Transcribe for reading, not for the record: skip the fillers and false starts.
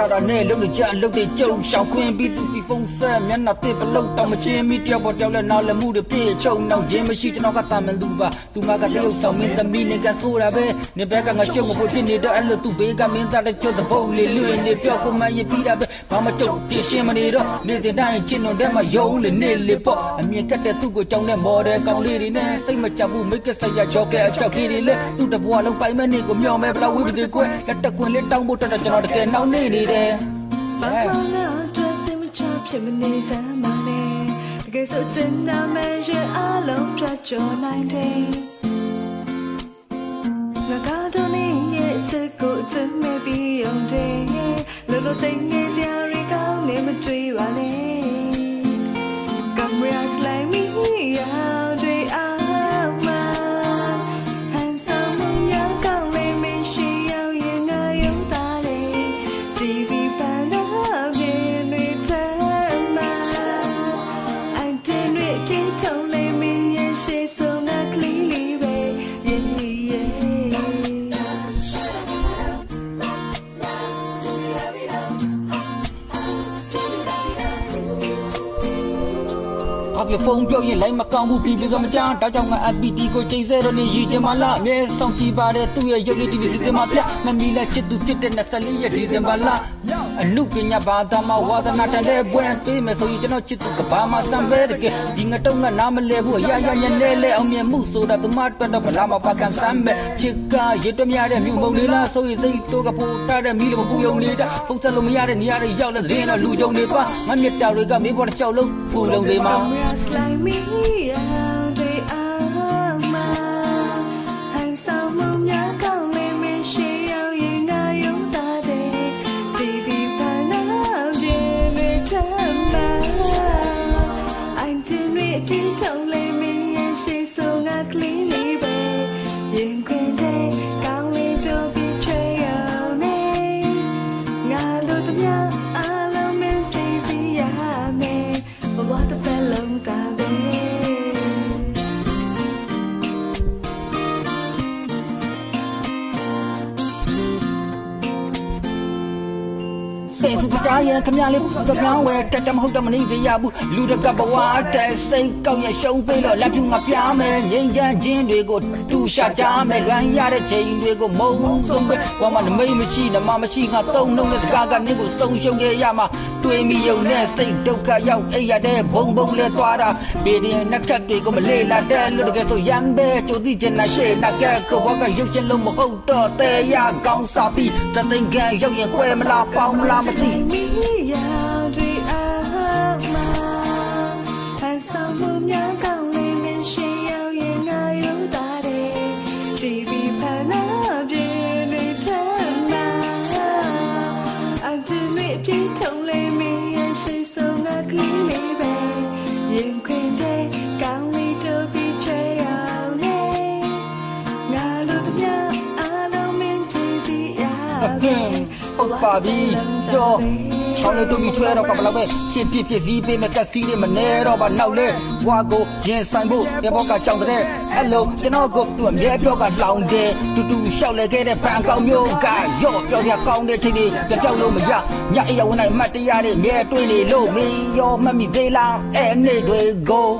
ထားတာနဲ့လုံးနေကြလုံးတွေကြုံရှောင်ခွင်းပြီးသူဒီဖုန်းဆက်မျက်နှာတစ်ပလုံးတောင်မချင်းမိတယောက်ပေါ်တယောက်လဲနားလမှုတွေပြည့်ချုံနောက်ခြင်းမရှိကျွန်တော်ကတာမန်လူပါသူမကတယောက်ဆောင်မင်းသမီးနေကဆိုတာပဲနေဘက်ကငါကျုံမပွဖြစ်နေတော့အဲ့လိုသူဘေးကမင်းသားတဲ့ကျုပ်တဲ့ဘုံလေးလွင်နေပြောက်ကိုမရပြီးတာပဲဘာမှကြုံပြရှင်းမနေတော့နေစဉ်တိုင်းချင်းတော်တဲ့မှာယုံလေနေလေပေါ့အမြင်ကတဲ့သူ့ကိုကြောင်းတဲ့မော်ဒယ်ကောင်လေးတွေနဲ့စိတ်မကြဘူးမိတ်ကဆက်ရကြောက်ခဲ့အချောက်ကြီးတွေလေသူ့တဘွားလုံးပိုင်မဲ့နေကိုမျောမဲ့ဘလောက်ဝိပတွေကွလက်တကွင်လေးတောင်းဖို့တက်ကျွန်တော်တကယ်နှောင်းနေနေတယ်ဘာမှငါတို့စိတ်မချဖြစ်မနေစမ်းမနဲ့တကယ်ဆိုချင်တာမှရဲ့အလုံးပြကြောနိုင်တယ်ငါကတော့နေရဲ့ချက်ကိုချင်မဲ့ပြီးအောင်တယ်လောလောသိငယ်စရာတွေကောင်းနေမတွေ့ပါနဲ့ကင်မရာစလိုက်မီရောက်တဲ့အာမဟန်ဆောင်မများကောင်းလေးမရှိရောက်ရင်ငါရုံးသားလေ TV ပန်းတော့ပြင်းနေတယ်မှာအန်တင်တွေပြင်းထုံးလေးမင်းရဲ့ရှေ့ဆုံးငါကလေးလေးပဲရင်ရဲ့ဖုန်းပြောရင်လိုက်မကောင်းဘူးပြီးပြီးဆိုမချမ်းတောက်ကြောင့်ငါ APT ကိုချိန်ဆတော့နေရည်ချင်မလားအမြဲဆောင်ကြည့်ပါတဲ့သူ့ရဲ့ရုပ်လေး TV စီစဉ်မှာပြမမီလက်ချစ်သူဖြစ်တဲ့24ရက်ဒီဇင်ဘာလအနုပညာဘာသာမှာဝါသနာတန်တဲ့ဘွဲပေးမယ်ဆိုရင်ကျွန်တော်ချစ်သူကဘာမှစံပဲတကယ်ဒီငါတော့ငါနားမလဲဘူးအရာရာညနေလဲအောင်မြင်မှုဆိုတာသူမတွက်တော့ဘလာမပါကန်စမ်းပဲချစ်ကရစ်တမရတဲ့မြုံမုံလေးလားဆိုရင်စိတ်တိုးကပို့တာတဲ့မီးလိုပူယုံနေတာဖုန်းဆက်လို့မရတဲ့နေရာတွေရောက်လဲတဲ့တော့လူကြုံနေပါငါမြတ်တာတွေကမင်းပေါ်တစ်ချောက်လုံးဖူလုံးသေးမှာlike me out there ama han sao mong nhớ con lên mình sẽ yêu yên ai yêu ta để TV pa na bien về thăm ba anh tin biết tin thong lên mình yên sẽ so ngạc lý lý về yên quên đây con lên cho biết chơi ao này ngà lô tâm nhớ alo mình thấy gì à mẹ what the fellows areစိတ်စကြရဲ့ခမရလေးကပြောင်းဝဲတက်တမဟုတ်တမနေရဘူးလူတကဘဝတဲ့စိတ်ကောက်ရရှုံးပေးတော့လက်ပြူငါပြားမယ်ငိမ့်ချမ်းခြင်းတွေကိုတူရှာကြမယ်လွမ်းရတဲ့ချိန်တွေကိုမုံဆုံးပဲဘာမှနမိတ်မရှိနမမရှိငါသုံးလုံးနဲ့စကားကနေကိုစုံရှုံခဲ့ရမှာတွေးမိယုံနဲ့စိတ်ဒုက္ခရောက်အိရတဲ့ဘုံဘုံလဲသွားတာဗီဒီယိုနှက်ကတွေကိုမလေးလာတဲ့လူတကယ်ဆိုရမ်းပဲကြိုတိချင်တာရှေ့နှက်ကကိုဘောကရုပ်ချင်းလုံးမဟုတ်တော့တဲ့ရကောင်းစားပြီးတသိန်းကန်ရောက်ရင်ခွဲမလားပေါင်းမလားမသိme out there ama han sao mong nhớ con lên mình sẽ yêu yên ai yêu ta để TV pa na bien về thăm ba anh chỉ biết tin thong lên mình yên sẽ so ngạc lý lý về yên quên đây con đi cho biết chơi ao này ngà lu tâm nhớ alo mình thấy gì àဟုတ်ပါပြီကြောချောင်းလေးတို့ပြီးချွဲတော့ကမလောက်ပဲချင်းပြပြစည်းပေးမဲ့ကစီးလေးမနေတော့ပါနောက်လေဘွားကိုရင်ဆိုင်ဖို့ရဘောကကြောင်တဲ့အဲ့လိုကျွန်တော်ကိုသူ့အမြဲပြောကလောင်တယ်တူတူလျှောက်လဲခဲ့တဲ့ဘန်ကောင်မျိုးကရော့ပြောရကောင်းတဲ့ချိန်တွေပြောက်လို့မရညအိယာဝင်နိုင်မှတ်တရတဲ့မြဲတွေးနေလို့မင်းရောမှတ်မိသေးလားအဲ့နေ့တွေကို